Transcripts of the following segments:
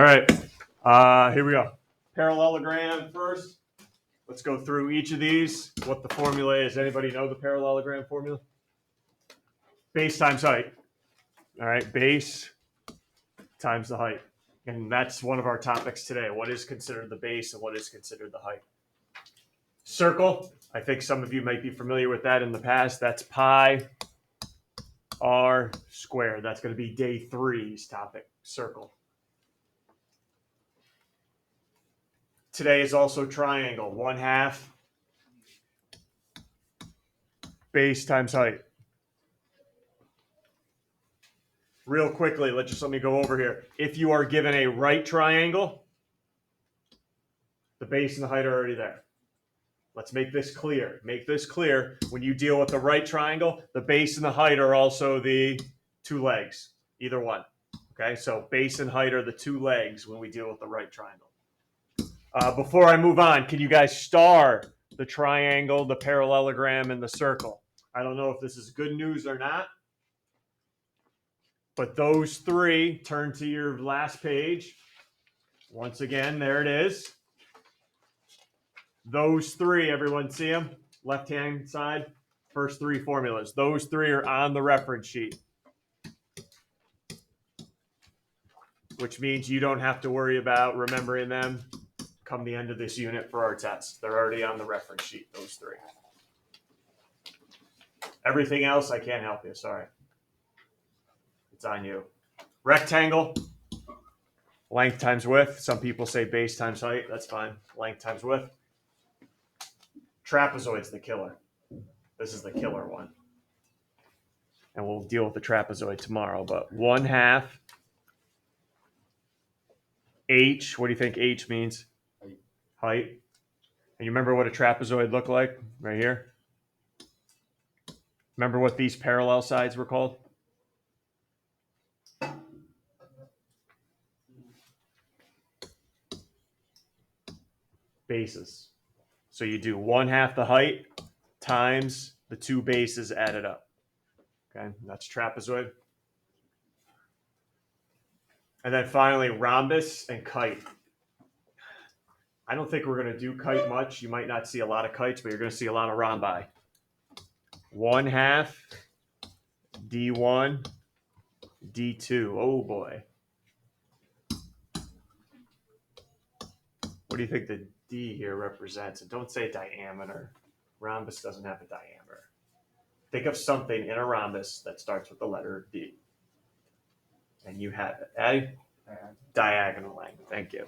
All right, here we go. Parallelogram first. Let's go through each of these, what the formula is. Anybody know the parallelogram formula? Base times height. All right, base times the height. And that's one of our topics today. What is considered the base and what is considered the height? Circle. I think some of you might be familiar with that in the past. That's pi r squared. That's going to be day 3's topic, circle. Today is also triangle. 1/2 base times height. Real quickly, let me go over here. If you are given a right triangle, the base and the height are already there. Let's make this clear. Make this clear. When you deal with the right triangle, the base and the height are also the 2 legs, either one. Okay, so base and height are the 2 legs when we deal with the right triangle. Before I move on, can you guys star the triangle, the parallelogram, and the circle? I don't know if this is good news or not, but those 3, turn to your last page. Once again, there it is. Those 3, everyone see them? Left-hand side, first 3 formulas. Those 3 are on the reference sheet, which means you don't have to worry about remembering them come the end of this unit for our test. They're already on the reference sheet, those 3. Everything else, I can't help you. Sorry. It's on you. Rectangle, length times width. Some people say base times height. That's fine. Length times width. Trapezoid's the killer. This is the killer one. And we'll deal with the trapezoid tomorrow. But 1/2 h. What do you think h means? Height. And you remember what a trapezoid looked like right here? Remember what these parallel sides were called? Bases. So you do 1/2 the height times the 2 bases added up. Okay, that's trapezoid. And then finally, rhombus and kite. I don't think we're going to do kite much. You might not see a lot of kites, but you're going to see a lot of rhombi. 1/2 D1 D2. Oh boy. What do you think the D here represents? And don't say diameter. Rhombus doesn't have a diameter. Think of something in a rhombus that starts with the letter D. And you have it. Addie? Diagonal length. Thank you.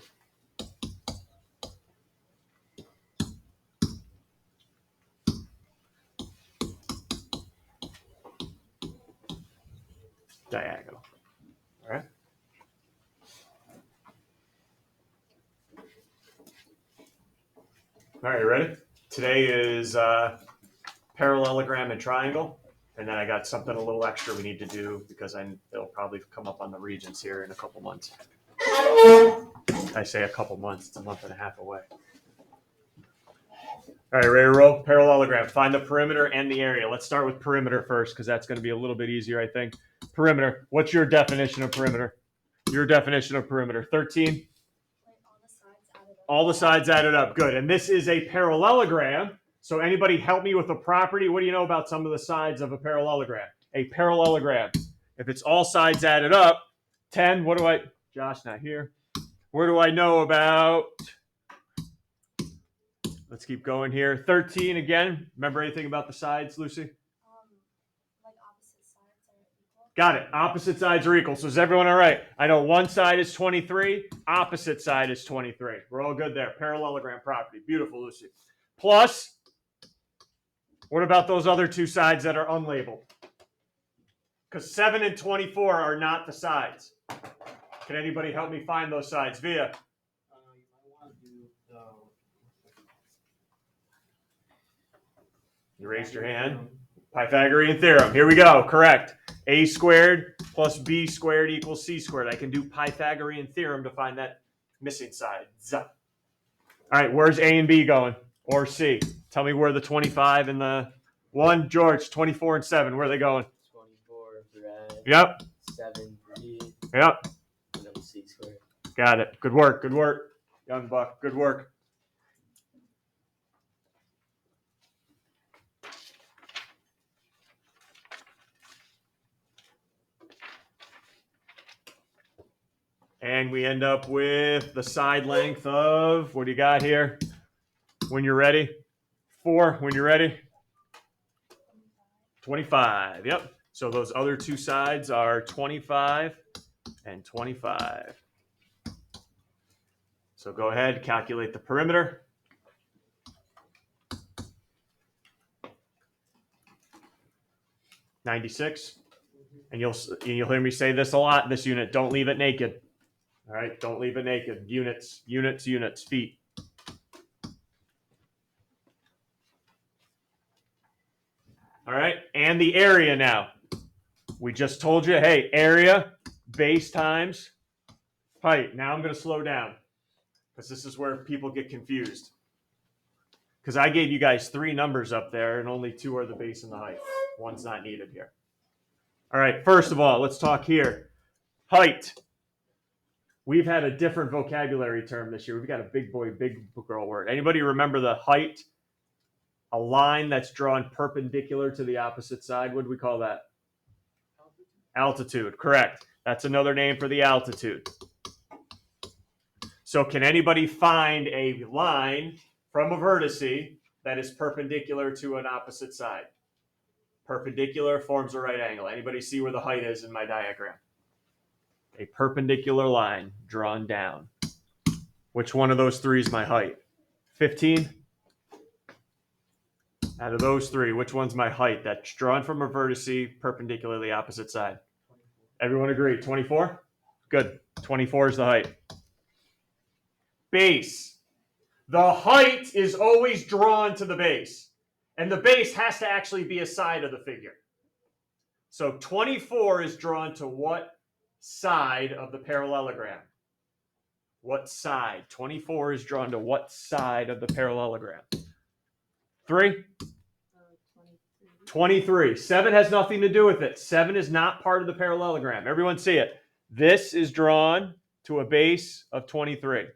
Diagonal. All right. All right, you ready? Today is parallelogram and triangle. And then I got something a little extra we need to do because it'll probably come up on the Regents here in a couple months. I say a couple months, it's a month and a half away. All right, ready to roll? Parallelogram. Find the perimeter and the area. Let's start with perimeter first because that's going to be a little bit easier, I think. Perimeter. What's your definition of perimeter? Your definition of perimeter. 13? All the sides added up. Good. And this is a parallelogram. So anybody help me with a property? What do you know about some of the sides of a parallelogram? A parallelogram. If it's all sides added up, 10, Josh not here. Where do I know about? Let's keep going here. 13 again. Remember anything about the sides, Lucy? Like opposite sides are equal. Got it. Opposite sides are equal. So is everyone all right? I know one side is 23. Opposite side is 23. We're all good there. Parallelogram property. Beautiful, Lucy. Plus, what about those other 2 sides that are unlabeled? Because 7 and 24 are not the sides. Can anybody help me find those sides? Via. You raised your hand. Pythagorean theorem. Here we go. Correct. A squared plus B squared equals C squared. I can do Pythagorean theorem to find that missing side. All right, where's A and B going? Or C? Tell me where the 25 and the 1. George, 24 and 7. Where are they going? 24 for A. Yep. 7 for B. Yep. And then C squared. Got it. Good work. Good work. Young buck. Good work. And we end up with the side length of, what do you got here? When you're ready. 4, when you're ready. 25. Yep. So those other two sides are 25 and 25. So go ahead, calculate the perimeter. $96. And you'll hear me say this a lot, this unit. Don't leave it naked. All right, don't leave it naked. Units, units, units, feet. All right, and the area now. We just told you, hey, area, base times height. Now I'm going to slow down because this is where people get confused. Because I gave you guys 3 numbers up there and only 2 are the base and the height. One's not needed here. All right, first of all, let's talk here. Height. We've had a different vocabulary term this year. We've got a big boy, big girl word. Anybody remember the height? A line that's drawn perpendicular to the opposite side. What do we call that? Altitude. Correct. That's another name for the altitude. So can anybody find a line from a vertice that is perpendicular to an opposite side? Perpendicular forms a right angle. Anybody see where the height is in my diagram? A perpendicular line drawn down. Which one of those 3 is my height? 15? Out of those 3, which one's my height? That's drawn from a vertice perpendicularly opposite side. Everyone agree? 24? Good. 24 is the height. Base. The height is always drawn to the base. And the base has to actually be a side of the figure. So 24 is drawn to what side of the parallelogram? What side? 24 is drawn to what side of the parallelogram? 3? 23. 7 has nothing to do with it. 7 is not part of the parallelogram. Everyone see it. This is drawn to a base of 23.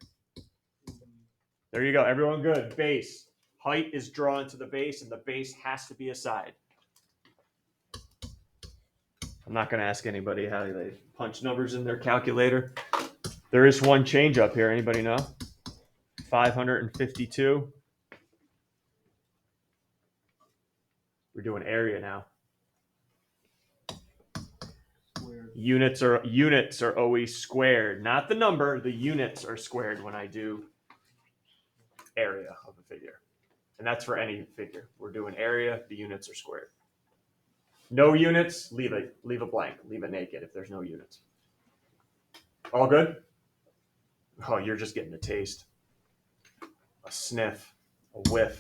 There you go. Everyone good. Base. Height is drawn to the base, and the base has to be a side. I'm not going to ask anybody how they punch numbers in their calculator. There is one change up here. Anybody know? 552. We're doing area now. Units are always squared. Not the number. The units are squared when I do area of a figure. And that's for any figure. We're doing area. The units are squared. No units, leave it blank. Leave it naked if there's no units. All good? Oh, you're just getting a taste. A sniff. A whiff.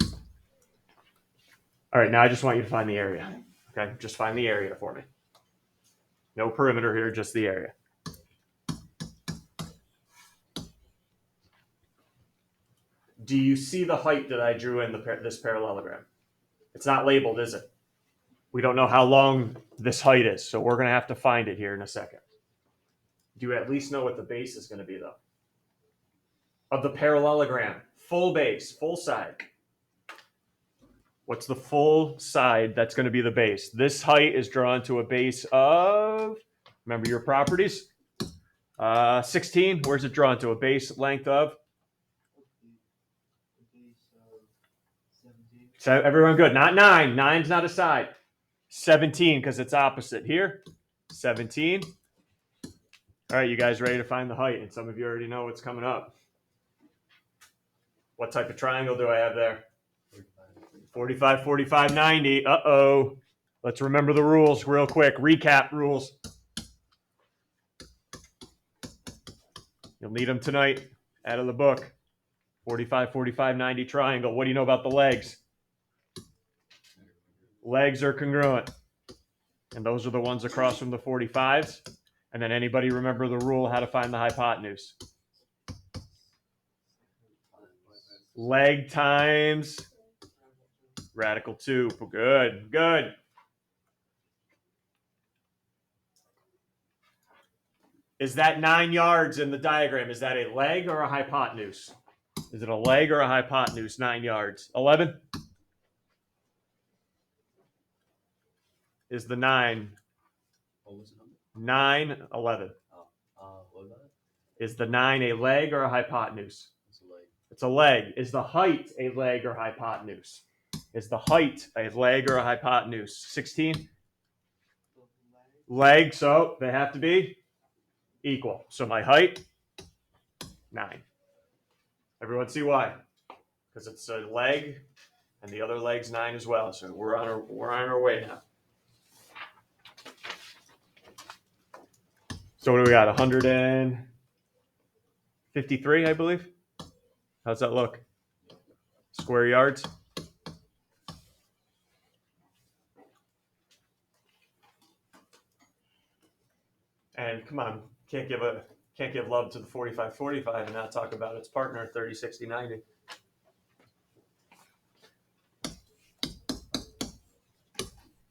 All right, now I just want you to find the area. Okay, just find the area for me. No perimeter here, just the area. Do you see the height that I drew in this parallelogram? It's not labeled, is it? We don't know how long this height is, so we're going to have to find it here in a second. Do you at least know what the base is going to be, though? Of the parallelogram, full base, full side. What's the full side that's going to be the base? This height is drawn to a base of, remember your properties? 16. Where's it drawn to? A base length of? So everyone good. Not 9. 9's not a side. 17 because it's opposite here. 17. All right, you guys ready to find the height? And some of you already know what's coming up. What type of triangle do I have there? 45, 45, 90. Uh-oh. Let's remember the rules real quick. Recap rules. You'll need them tonight out of the book. 45, 45, 90 triangle. What do you know about the legs? Legs are congruent. And those are the ones across from the 45s. And then anybody remember the rule how to find the hypotenuse? Leg times radical 2. Good, good. Is that 9 yards in the diagram? Is that a leg or a hypotenuse? Is it a leg or a hypotenuse? 9 yards. 11 is the 9. What was the number? 9, 11. What about it? Is the 9 a leg or a hypotenuse? It's a leg. It's a leg. Is the height a leg or hypotenuse? Is the height a leg or a hypotenuse? 16? Leg, so they have to be equal. So my height, 9. Everyone see why? Because it's a leg, and the other leg's 9 as well. So we're on our way now. So what do we got? 153, I believe. How's that look? Square yards. And come on, can't give love to the 45-45 and not talk about its partner 30-60-90.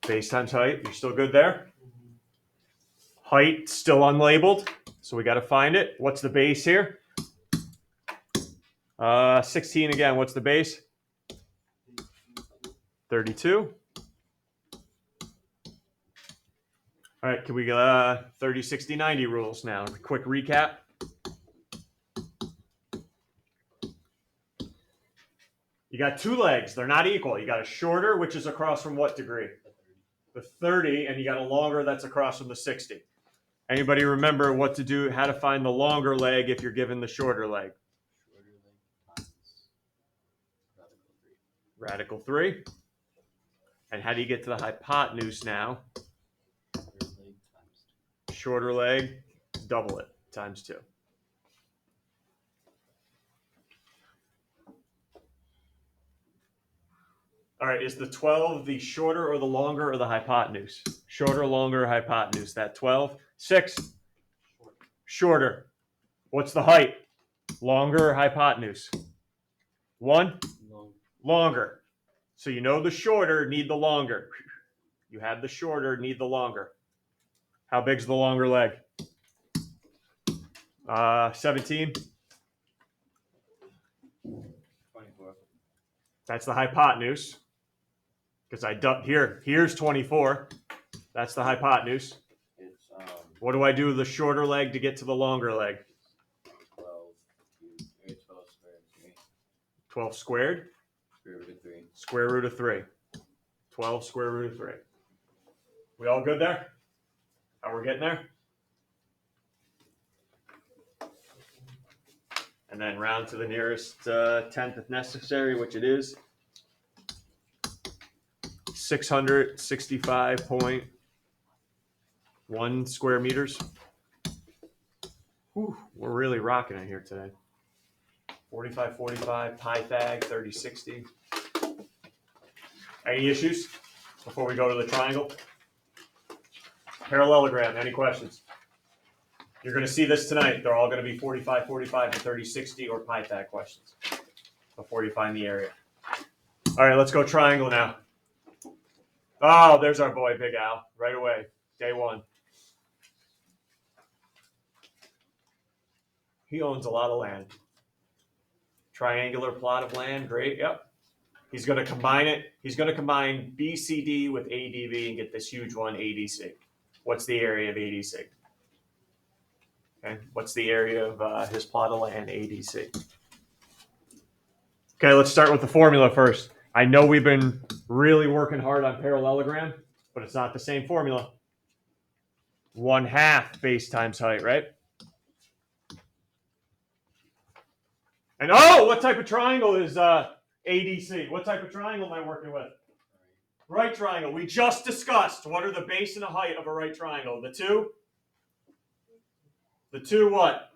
Base times height, you're still good there? Height still unlabeled, so we got to find it. What's the base here? 16 again. What's the base? 32. All right, can we get 30-60-90 rules now? A quick recap. You got 2 legs. They're not equal. You got a shorter, which is across from what degree? The 30, and you got a longer that's across from the 60. Anybody remember what to do, how to find the longer leg if you're given the shorter leg? Shorter leg times Radical 3. And how do you get to the hypotenuse now? shorter leg times 2. Shorter leg, double it, times 2. All right, is the 12 the shorter or the longer or the hypotenuse? Shorter, longer, hypotenuse. That 12. 6. Shorter. What's the height? Longer or hypotenuse? 1. Longer. So you know the shorter, need the longer. You have the shorter, need the longer. How big's the longer leg? 17. 24. That's the hypotenuse. Because here's 24. That's the hypotenuse. It's What do I do with the shorter leg to get to the longer leg? 12 squared. 12 squared. Square root of 3. 12 square root of 3. We all good there? How we're getting there? And then round to the nearest tenth if necessary, which it is. 665.1 square meters. Whew, we're really rocking it here today. 45-45, Pythag, 30-60. Any issues before we go to the triangle? Parallelogram, any questions? You're going to see this tonight. They're all going to be 45-45 to 30-60 or Pythag questions before you find the area. All right, let's go triangle now. Oh, there's our boy, Big Al, right away, day 1. He owns a lot of land. Triangular plot of land, great, yep. He's going to combine it. He's going to combine BCD with ADB and get this huge one, ADC. What's the area of ADC? Okay, what's the area of his plot of land, ADC? Okay, let's start with the formula first. I know we've been really working hard on parallelogram, but it's not the same formula. 1/2 base times height, right? And oh, what type of triangle is ADC? What type of triangle am I working with? Right triangle. We just discussed what are the base and the height of a right triangle. The two what?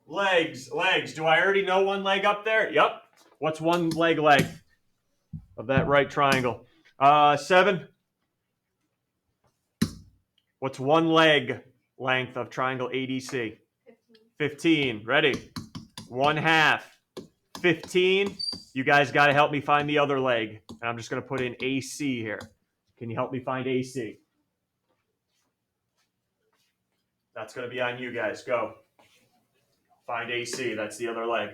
Legs. Do I already know one leg up there? Yep. What's one leg length of that right triangle? 7. What's one leg length of triangle ADC? 15. Ready? 1/2. 15. You guys got to help me find the other leg. And I'm just going to put in AC here. Can you help me find AC? That's going to be on you guys. Go. Find AC. That's the other leg.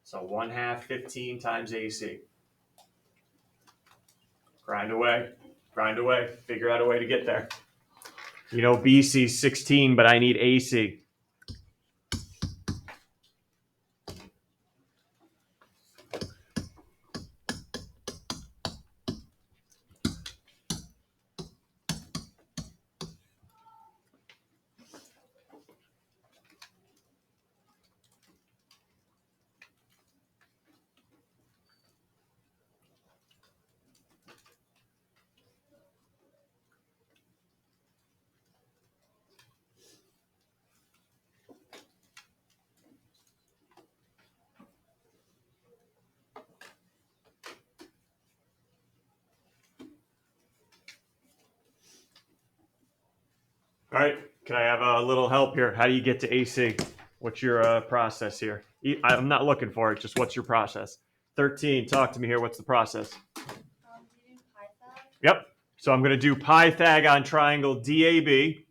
So 1/2 15 times AC. Grind away. Grind away. Figure out a way to get there. You know, BC's 16, but I need AC. All right, can I have a little help here? How do you get to AC? What's your process here? I'm not looking for it, just what's your process? 13, talk to me here. What's the process? You do Python. Yep. So I'm going to do Pythag on triangle DAB.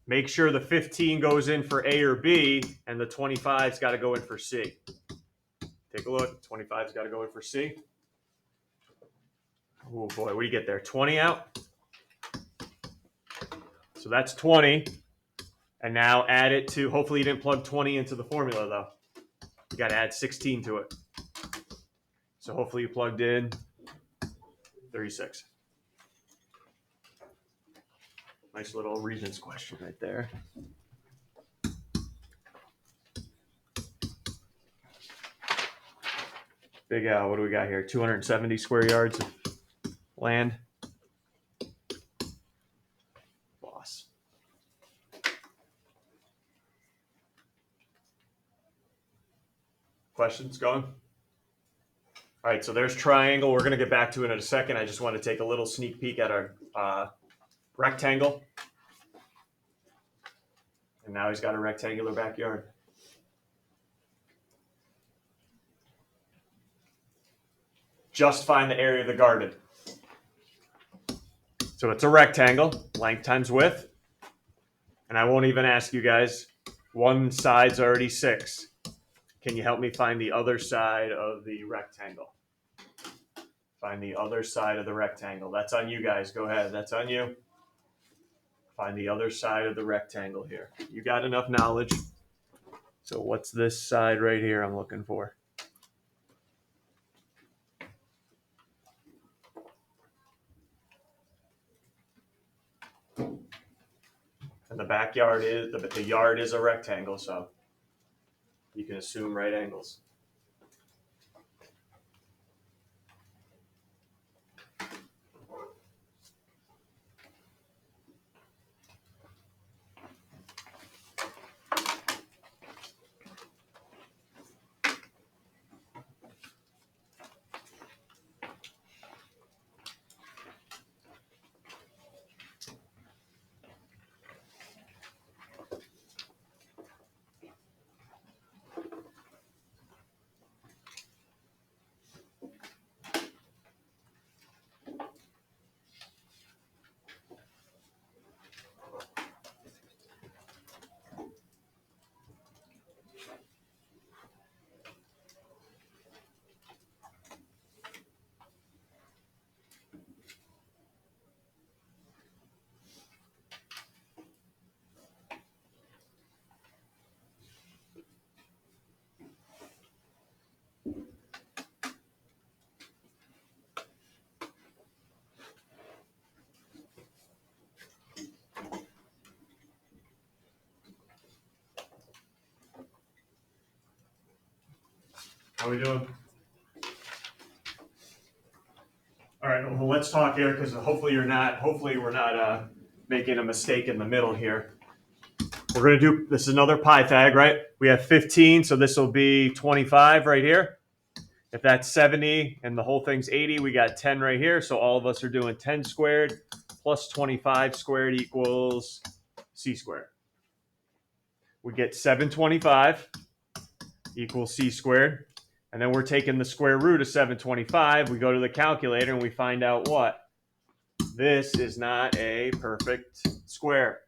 Make sure the 15 goes in for A or B, and the 25's got to go in for C. Take a look. 25's got to go in for C. Oh boy, what do you get there? 20 out? So that's 20. And now add it to, hopefully you didn't plug 20 into the formula though. You got to add 16 to it. So hopefully you plugged in 36. Nice little Regents question right there. Big Al, what do we got here? 270 square yards of land. Boss. Questions going? All right, so there's triangle. We're going to get back to it in a second. I just want to take a little sneak peek at our rectangle. And now he's got a rectangular backyard. Just find the area of the garden. So it's a rectangle, length times width. And I won't even ask you guys, one side's already 6. Can you help me find the other side of the rectangle? Find the other side of the rectangle. That's on you guys. Go ahead. That's on you. Find the other side of the rectangle here. You got enough knowledge. So what's this side right here I'm looking for? And the backyard is, the yard is a rectangle, so you can assume right angles. How we doing? All right, well, let's talk here because hopefully we're not making a mistake in the middle here. We're going to do, this is another Pythag, right? We have 15, so this will be 25 right here. If that's 70 and the whole thing's 80, we got 10 right here. So all of us are doing 10 squared plus 25 squared equals C squared. We get 725 equals C squared. And then we're taking the square root of 725. We go to the calculator and we find out what? This is not a perfect square.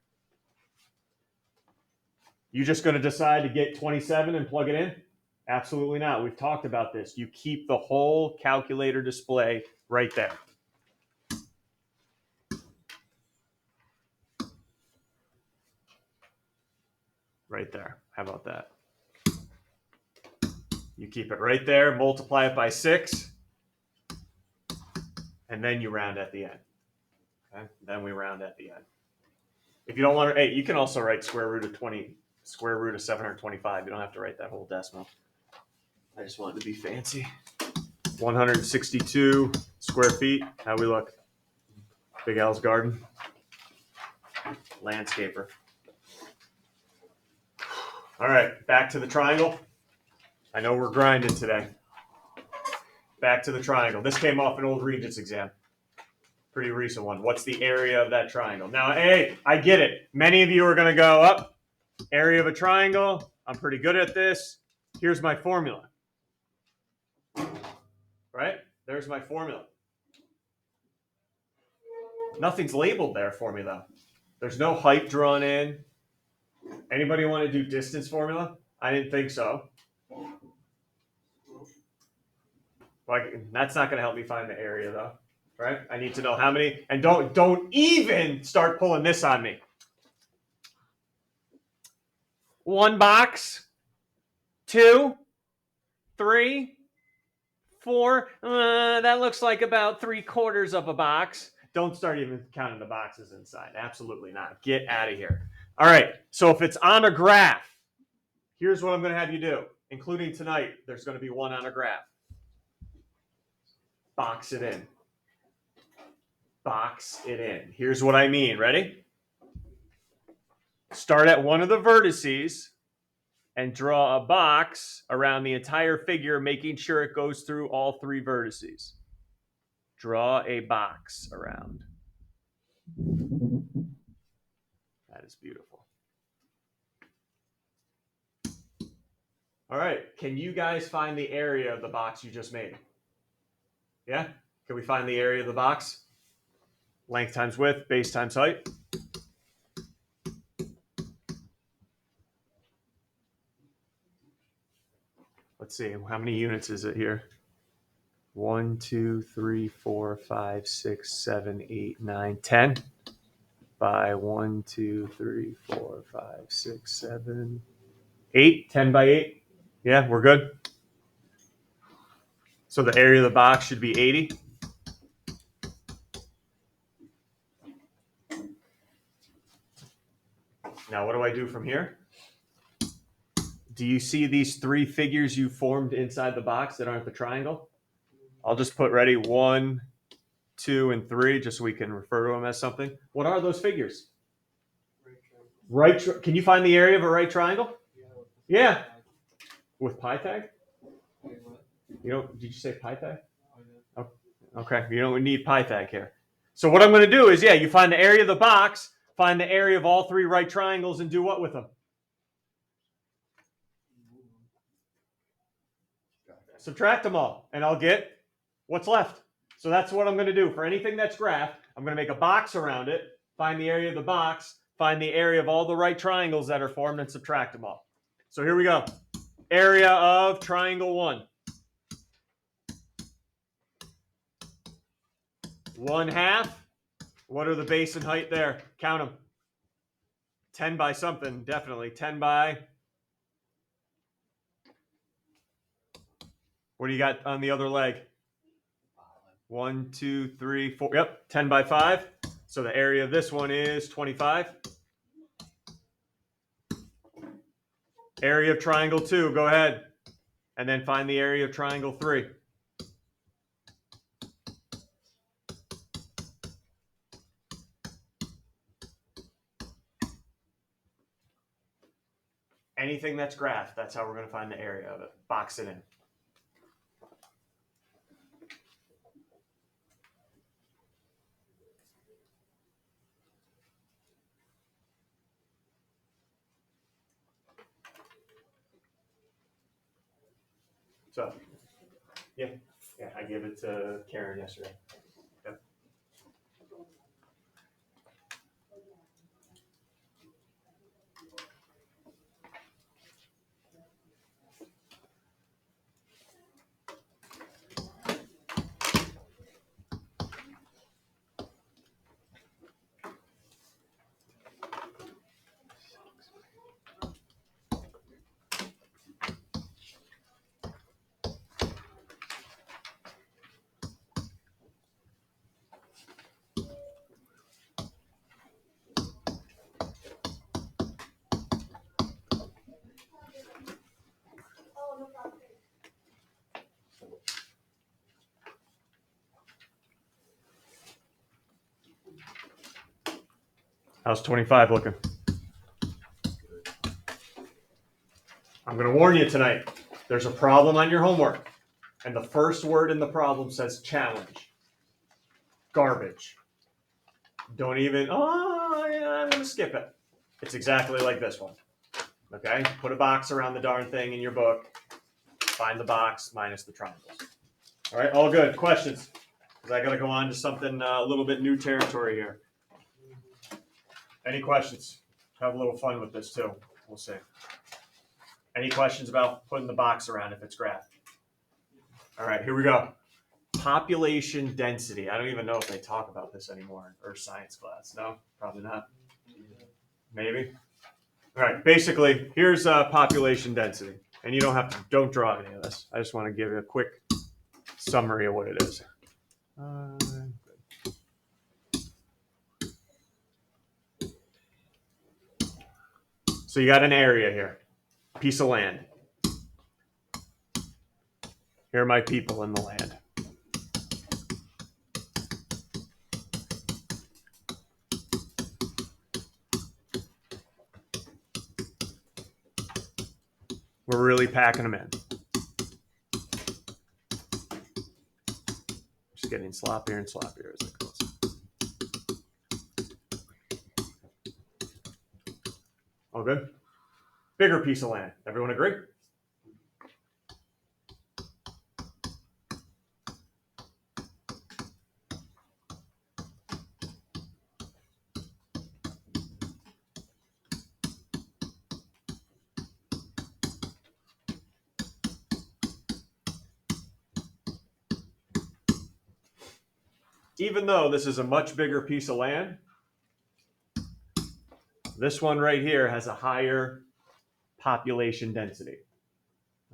You just going to decide to get 27 and plug it in? Absolutely not. We've talked about this. You keep the whole calculator display right there. Right there. How about that? You keep it right there, multiply it by 6, and then you round at the end. Okay? Then we round at the end. If you don't want to, hey, you can also write square root of 725. You don't have to write that whole decimal. I just wanted to be fancy. 162 square feet. How we look? Big Al's garden. Landscaper. All right, back to the triangle. I know we're grinding today. Back to the triangle. This came off an old Regents exam. Pretty recent one. What's the area of that triangle? Now, hey, I get it. Many of you are going to go up. Area of a triangle. I'm pretty good at this. Here's my formula. Right? There's my formula. Nothing's labeled there for me, though. There's no height drawn in. Anybody want to do distance formula? I didn't think so. Like, that's not going to help me find the area, though. Right? I need to know how many. And don't even start pulling this on me. 1 box. 2, 3, 4. That looks like about 3/4 of a box. Don't start even counting the boxes inside. Absolutely not. Get out of here. All right. So if it's on a graph, here's what I'm going to have you do. Including tonight, there's going to be one on a graph. Box it in. Box it in. Here's what I mean. Ready? Start at one of the vertices and draw a box around the entire figure, making sure it goes through all 3 vertices. Draw a box around. That is beautiful. All right. Can you guys find the area of the box you just made? Yeah? Can we find the area of the box? Length times width, base times height. Let's see. How many units is it here? 1, 2, 3, 4, 5, 6, 7, 8, 9, 10. By 1, 2, 3, 4, 5, 6, 7, 8. 10 by 8. Yeah, we're good. So the area of the box should be 80. Now, what do I do from here? Do you see these 3 figures you formed inside the box that aren't the triangle? I'll just put ready 1, 2, and 3 just so we can refer to them as something. What are those figures? Can you find the area of a right triangle? Yeah. With pi tag? Did you say pi tag? Oh, okay, you don't need pi tag here. So what I'm going to do is, you find the area of the box, find the area of all 3 right triangles, and do what with them? Subtract them all, and I'll get what's left. So that's what I'm going to do. For anything that's graphed, I'm going to make a box around it, find the area of the box, find the area of all the right triangles that are formed, and subtract them all. So here we go. Area of triangle 1. 1/2. What are the base and height there? Count them. 10 by something, definitely. 10 by... What do you got on the other leg? 1, 2, 3, 4. Yep, 10 by 5. So the area of this one is 25. Area of triangle 2, go ahead. And then find the area of triangle 3. Anything that's graphed, that's how we're going to find the area of it. Box it in. So, yeah, I gave it to Karen yesterday. Yep. How's 25 looking? I'm going to warn you tonight. There's a problem on your homework. And the first word in the problem says challenge. Garbage. Don't even, oh, yeah, I'm going to skip it. It's exactly like this one. Okay? Put a box around the darn thing in your book. Find the box minus the triangles. All right, all good. Questions? Because I got to go on to something a little bit new territory here. Any questions? Have a little fun with this too. We'll see. Any questions about putting the box around if it's graph? All right, here we go. Population density. I don't even know if they talk about this anymore in Earth science class. No, probably not. Maybe. All right, basically, here's population density. And you don't draw any of this. I just want to give you a quick summary of what it is. So you got an area here, piece of land. Here are my people in the land. We're really packing them in. Just getting sloppier and sloppier as it goes. All good? Bigger piece of land. Everyone agree? Even though this is a much bigger piece of land, this one right here has a higher population density.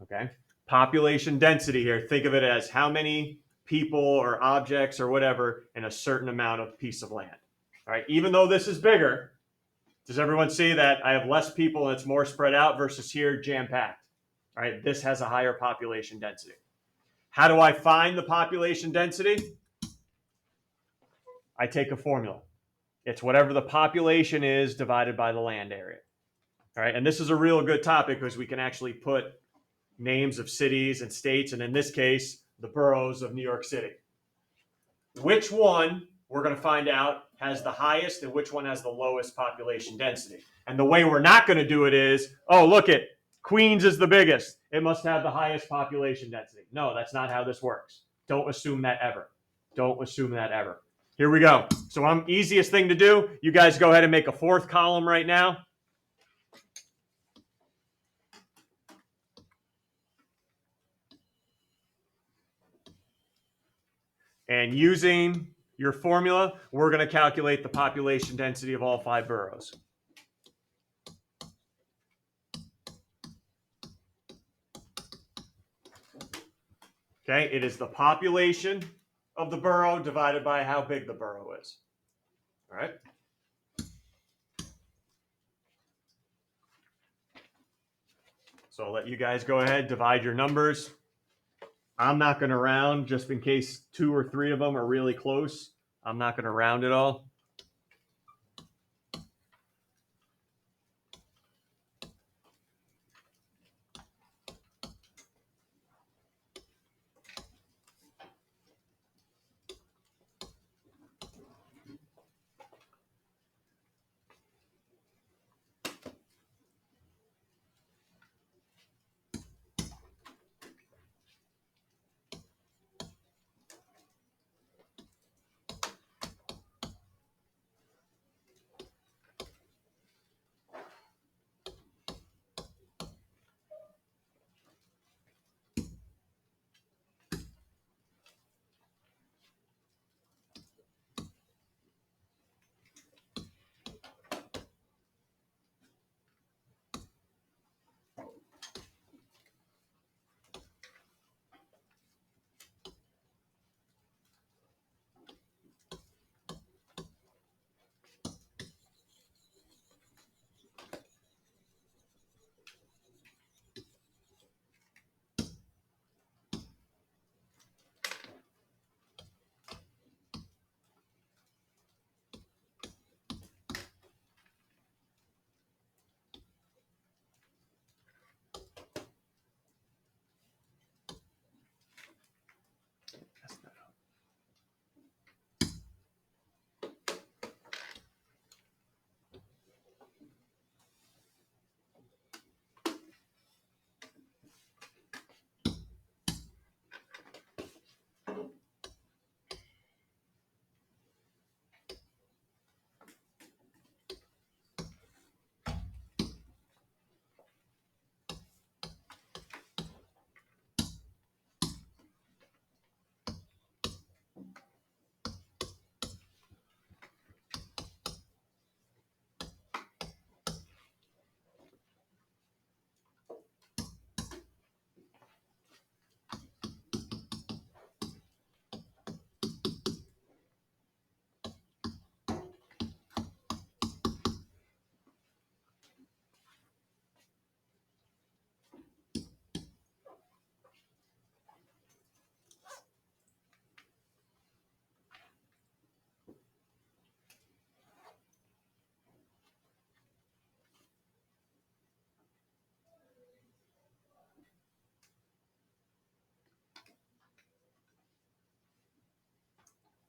Okay? Population density here, think of it as how many people or objects or whatever in a certain amount of piece of land. All right, even though this is bigger, does everyone see that I have less people and it's more spread out versus here jam-packed? All right, this has a higher population density. How do I find the population density? I take a formula. It's whatever the population is divided by the land area. All right, and this is a real good topic because we can actually put names of cities and states, and in this case, the boroughs of New York City. Which one, we're going to find out, has the highest and which one has the lowest population density. And the way we're not going to do it is, oh, look it, Queens is the biggest. It must have the highest population density. No, that's not how this works. Don't assume that ever. Don't assume that ever. Here we go. So easiest thing to do, you guys go ahead and make a fourth column right now. And using your formula, we're going to calculate the population density of all 5 boroughs. Okay, it is the population of the borough divided by how big the borough is. All right. So I'll let you guys go ahead, divide your numbers. I'm not going to round just in case 2 or 3 of them are really close. I'm not going to round it all.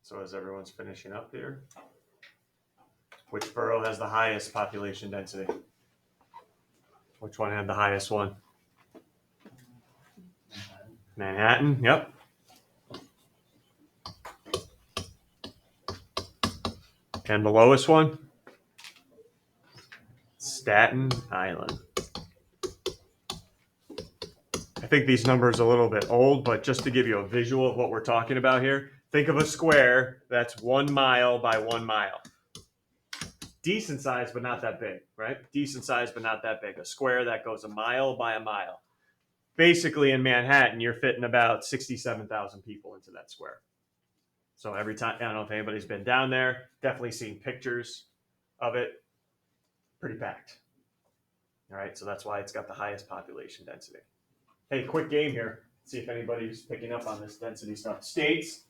So as everyone's finishing up here, which borough has the highest population density? Which one had the highest one? Manhattan, yep. And the lowest one? Staten Island. I think these numbers are a little bit old, but just to give you a visual of what we're talking about here, think of a square that's 1 mile by 1 mile. Decent size, but not that big, right? Decent size, but not that big. A square that goes a mile by a mile. Basically, in Manhattan, you're fitting about 67,000 people into that square. So every time, I don't know if anybody's been down there, definitely seen pictures of it. Pretty packed. All right, so that's why it's got the highest population density. Hey, quick game here. See if anybody's picking up on this density stuff. States,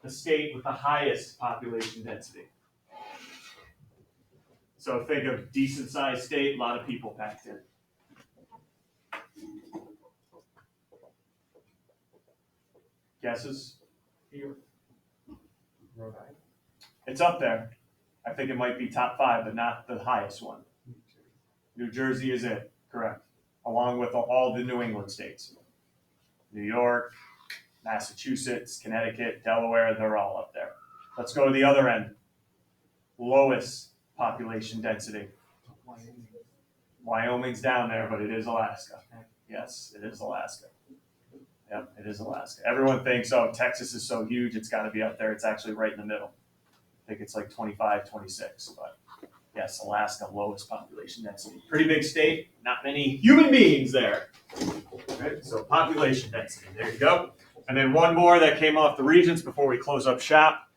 the state with the highest population density. So think of decent sized state, a lot of people packed in. Guesses? Rhode Island. It's up there. I think it might be top 5, but not the highest one. New Jersey is it, correct. Along with all the New England states. New York, Massachusetts, Connecticut, Delaware, they're all up there. Let's go to the other end. Lowest population density. Wyoming's down there, but it is Alaska. Yes, it is Alaska. Yep, it is Alaska. Everyone thinks, oh, Texas is so huge, it's got to be up there. It's actually right in the middle. I think it's like 25, 26. But yes, Alaska, lowest population density. Pretty big state, not many human beings there. Right, so population density, there you go. And then one more that came off the regions before we close up shop.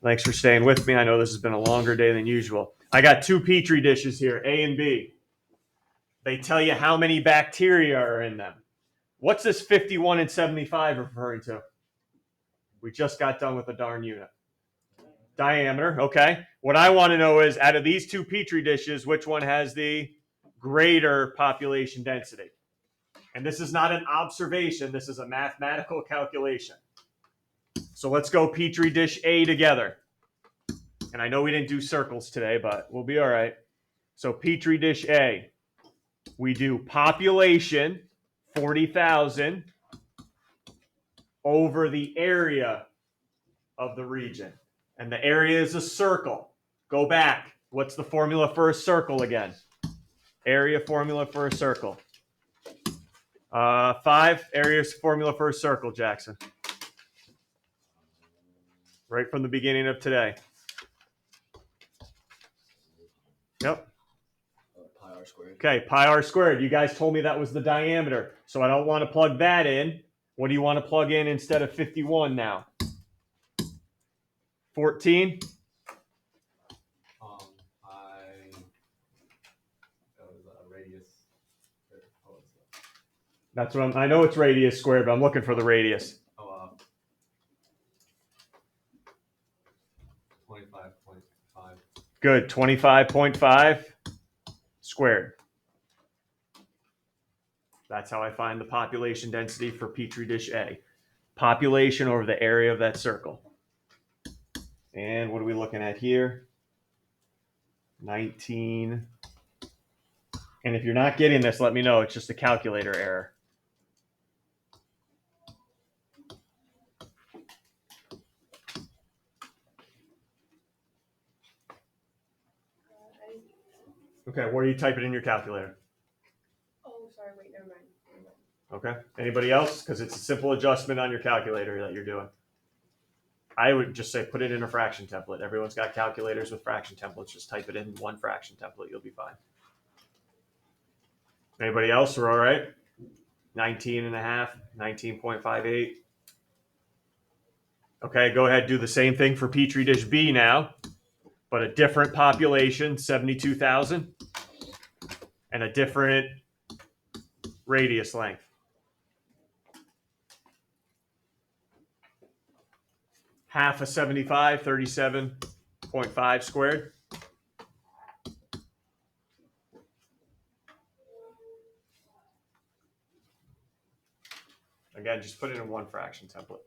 Thanks for staying with me. I know this has been a longer day than usual. I got 2 Petri dishes here, A and B. They tell you how many bacteria are in them. What's this 51 and 75 referring to? We just got done with a darn unit. Diameter, okay. What I want to know is, out of these 2 Petri dishes, which one has the greater population density? And this is not an observation. This is a mathematical calculation. So let's go Petri dish A together. And I know we didn't do circles today, but we'll be all right. So Petri dish A, we do population, 40,000, over the area of the region. And the area is a circle. Go back. What's the formula for a circle again? Area formula for a circle. 5, area's formula for a circle, Jackson. Right from the beginning of today. Yep. Pi r squared. Okay, pi r squared. You guys told me that was the diameter, so I don't want to plug that in. What do you want to plug in instead of 51 now? 14? That was a radius. That's what I know it's radius squared, but I'm looking for the radius. 25.5. Good, 25.5 squared. That's how I find the population density for Petri dish A. Population over the area of that circle. And what are we looking at here? 19. And if you're not getting this, let me know. It's just a calculator error. Okay, what are you typing in your calculator? Oh, sorry, wait, never mind. Okay. Anybody else? Because it's a simple adjustment on your calculator that you're doing. I would just say put it in a fraction template. Everyone's got calculators with fraction templates. Just type it in one fraction template. You'll be fine. Anybody else? We're all right? 19 and a half, 19.58. Okay, go ahead. Do the same thing for Petri dish B now, but a different population, 72,000, and a different radius length. Half of 75, 37.5 squared. Again, just put it in one fraction template.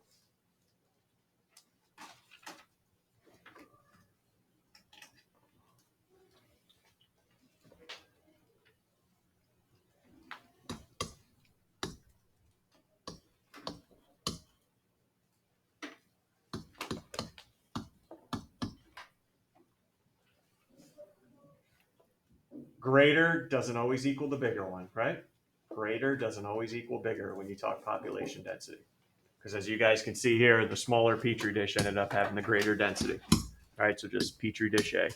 greater doesn't always equal the bigger one, right? Greater doesn't always equal bigger when you talk population density. Because as you guys can see here, the smaller Petri dish ended up having the greater density. All right, so just Petri dish A.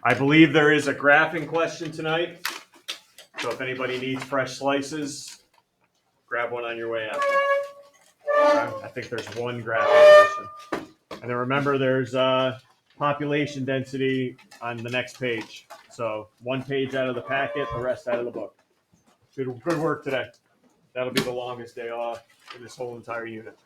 I believe there is a graphing question tonight. So if anybody needs fresh slices, grab one on your way out. I think there's one graphing question. And then remember, there's population density on the next page. So one page out of the packet, the rest out of the book. Good work today. That'll be the longest day off in this whole entire unit.